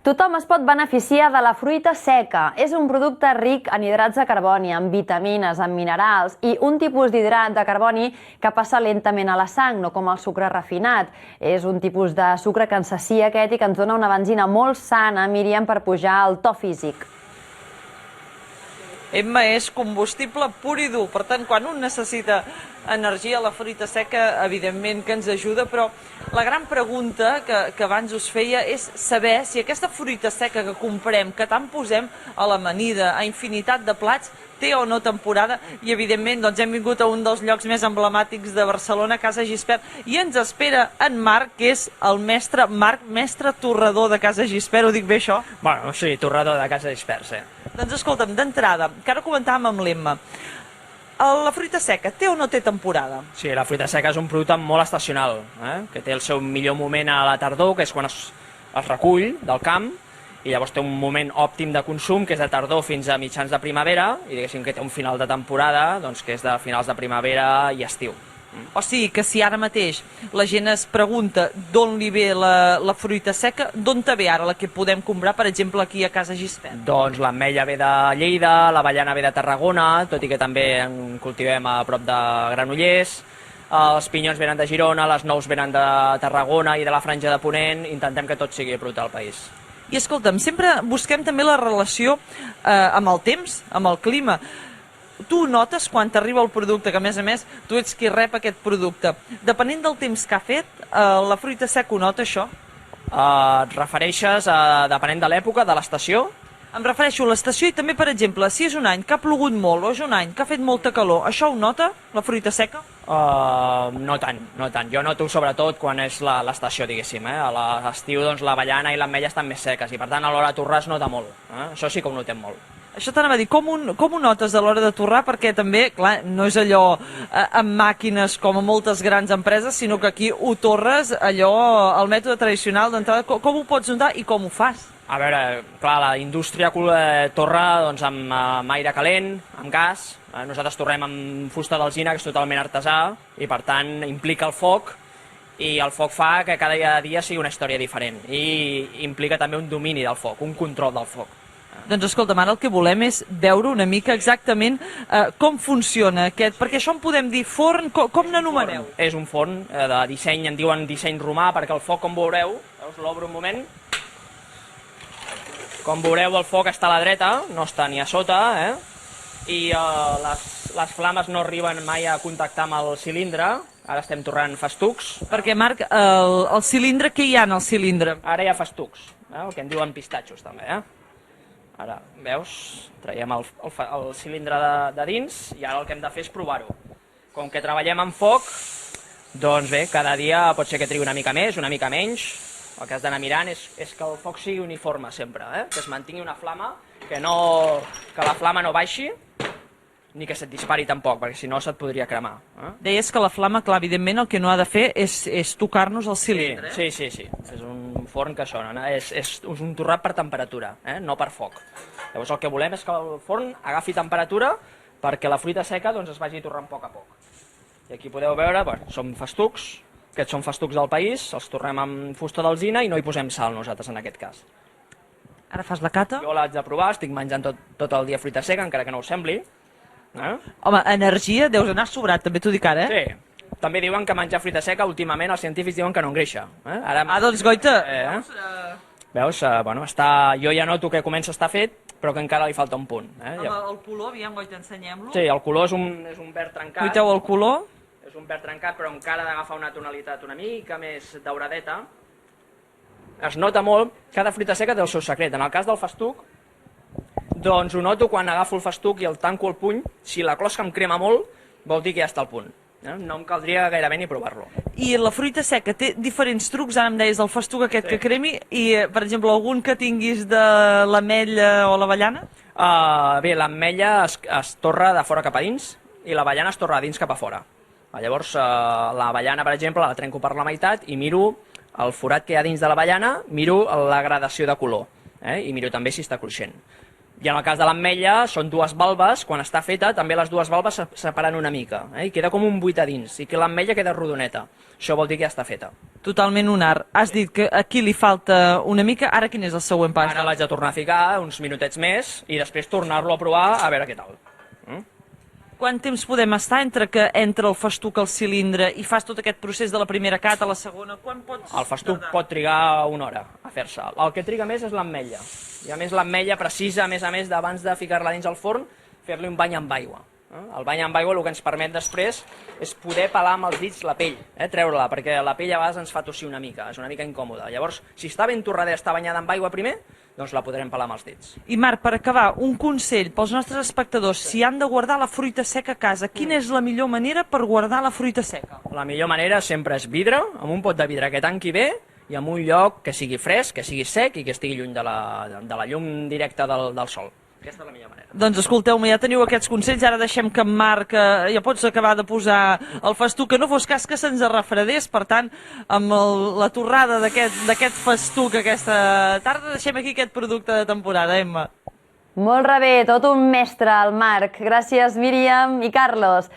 Tothom es pot beneficiar de la fruita seca. És un producte ric en hidrats de carboni, en vitamines, en minerals i un tipus d'hidrat de carboni que passa lentament a la sang, no com el sucre refinat. És un tipus de sucre que ens sacia aquest i que ens dona una benzina molt sana, Míriam, per pujar el to físic. Emma, és combustible pur i dur, per tant, quan un necessita energia, la fruita seca, evidentment que ens ajuda, però la gran pregunta que abans us feia és saber si aquesta fruita seca que comprem, que tant posem a l'amanida, a infinitat de plats, té o no temporada, i evidentment doncs, hem vingut a un dels llocs més emblemàtics de Barcelona, Casa Gispert, i ens espera en Marc, que és el mestre Marc, mestre torrador de Casa Gispert, ho dic bé això? Bueno, sí, torrador de Casa Gispert, sí. Doncs escolta'm, d'entrada, que ara comentàvem amb l'Emma, la fruita seca té o no té temporada? Sí, la fruita seca és un producte molt estacional, que té el seu millor moment a la tardor, que és quan es recull del camp, i llavors té un moment òptim de consum, que és de tardor fins a mitjans de primavera, i diguéssim que té un final de temporada, doncs, que és de finals de primavera i estiu. O sigui que si ara mateix la gent es pregunta d'on li ve la fruita seca, d'on te ve ara la que podem comprar, per exemple, aquí a Casa Gispert? Doncs l'ametlla ve de Lleida, l'avellana ve de Tarragona, tot i que també en cultivem a prop de Granollers, els pinyons venen de Girona, les nous venen de Tarragona i de la Franja de Ponent, intentem que tot sigui producte del país. I escolta'm, sempre busquem també la relació amb el temps, amb el clima. Tu notes quan t'arriba el producte, que a més tu ets qui rep aquest producte. Depenent del temps que ha fet, la fruita seca ho nota això? Et refereixes a depenent de l'època, de l'estació? Em refereixo a l'estació i també, per exemple, si és un any que ha plogut molt o és un any que ha fet molta calor, això ho nota, la fruita seca? No tant, no tant. Jo noto sobretot quan és l'estació, diguéssim. A l'estiu doncs, l'avellana i l'ametlla estan més seques i per tant a l'hora de torrar es nota molt. Això sí que ho notem molt. Això t'anava a dir, com ho notes a l'hora de torrar? Perquè també, clar, no és allò amb màquines com a moltes grans empreses, sinó que aquí ho torres allò, el mètode tradicional d'entrada. Com ho pots notar i com ho fas? A veure, clar, la indústria torra doncs, amb aire calent, amb gas. Nosaltres torrem amb fusta d'alzina, que és totalment artesà, i per tant implica el foc, i el foc fa que cada dia sigui una història diferent. I implica també un domini del foc, un control del foc. Doncs escolta'm, ara el que volem és veure una mica exactament com funciona aquest, perquè això en podem dir forn, com n'anomeneu? És un forn de disseny, en diuen disseny romà, perquè el foc, com veureu, us l'obro un moment, com veureu el foc està a la dreta, no està ni a sota, i les flames no arriben mai a contactar amb el cilindre. Ara estem torrant festucs. Perquè, Marc, el cilindre, què hi ha en el cilindre? Ara hi ha festucs, el que en diuen pistatxos també. Ara, veus, traiem el cilindre de dins i ara el que hem de fer és provar-ho. Com que treballem amb foc, doncs bé, cada dia pot ser que trigui una mica més, una mica menys. El que has d'anar mirant és que el foc sigui uniforme sempre, que es mantingui una flama, que la flama no baixi, ni que se't dispari tampoc, perquè si no se't podria cremar. Deies que la flama, clar, evidentment el que no ha de fer és tocar-nos el cilindre. Sí. És un forn que sona, és un torrat per temperatura, no per foc. Llavors el que volem és que el forn agafi temperatura perquè la fruita seca es vagi torrant a poc a poc. I aquí podeu veure, són festucs, aquests són festucs del país, els torrem amb fusta d'alzina i no hi posem sal nosaltres en aquest cas. Ara fas la cata? Jo l'haig de provar, estic menjant tot el dia fruita seca, encara que no ho sembli. Home, energia deus anar sobrat, també t'ho dic ara, Sí, també diuen que menjar fruita seca, últimament els científics diuen que no engreixa. Doncs goita... Veus, jo ja noto que comença a estar fet, però que encara li falta un punt. El color, aviam, goita, ensenyem-lo. Sí, el color és un verd trencat. Cuiteu el color? És un verd trencat, però encara ha d'agafar una tonalitat una mica més dauradeta. Es nota molt, cada fruita seca té el seu secret. En el cas del festuc, doncs ho noto quan agafo el festuc i el tanco al puny. Si la closca em crema molt, vol dir que ja està al punt. No em caldria gairebé ni provar-lo. I la fruita seca té diferents trucs, ara em deies del festuc aquest que cremi, i per exemple algun que tinguis de l'ametlla o l'avellana? Bé, l'ametlla es torra de fora cap a dins i l'avellana es torra de dins cap a fora. Llavors l'avellana, per exemple, la trenco per la meitat i miro el forat que hi ha dins de l'avellana, miro la gradació de color i miro també si està cruixent. I en el cas de l'ametlla són dues valves, quan està feta també les dues valves se separen una mica, i queda com un buit a dins, i que l'ametlla queda rodoneta. Això vol dir que ja està feta. Totalment un art. Has dit que aquí li falta una mica, ara quin és el següent pas? Ara l'haig de tornar a ficar uns minutets més i després tornar-lo a provar a veure què tal. Quant temps podem estar entre que entra el festuc al cilindre i fas tot aquest procés de la primera cata a la segona? Quan pots El festuc tardar? pot trigar una hora a fer-se. El que triga més és l'ametlla. I a més l'ametlla precisa, a més d'abans de ficar-la dins el forn, fer-li un bany amb aigua. El bany amb aigua el que ens permet després és poder pelar amb els dits la pell, treure-la, perquè la pell a vegades ens fa tossir una mica, és una mica incòmoda. Llavors, si està ben torradera, està banyada amb aigua primer, doncs la podrem pelar amb els dits. I Marc, per acabar, un consell pels nostres espectadors, si han de guardar la fruita seca a casa, quina és la millor manera per guardar la fruita seca? La millor manera sempre és vidre, amb un pot de vidre que tanqui bé i en un lloc que sigui fresc, que sigui sec i que estigui lluny de la llum directa del sol. Aquesta és la millor manera. Doncs escolteu-me, ja teniu aquests consells, ara deixem que en Marc ja pots acabar de posar el festuc, que no fos cas que se'ns refredés, per tant, amb la torrada d'aquest festuc aquesta tarda, deixem aquí aquest producte de temporada, Emma. Molt rebé, tot un mestre, el Marc. Gràcies, Míriam i Carlos.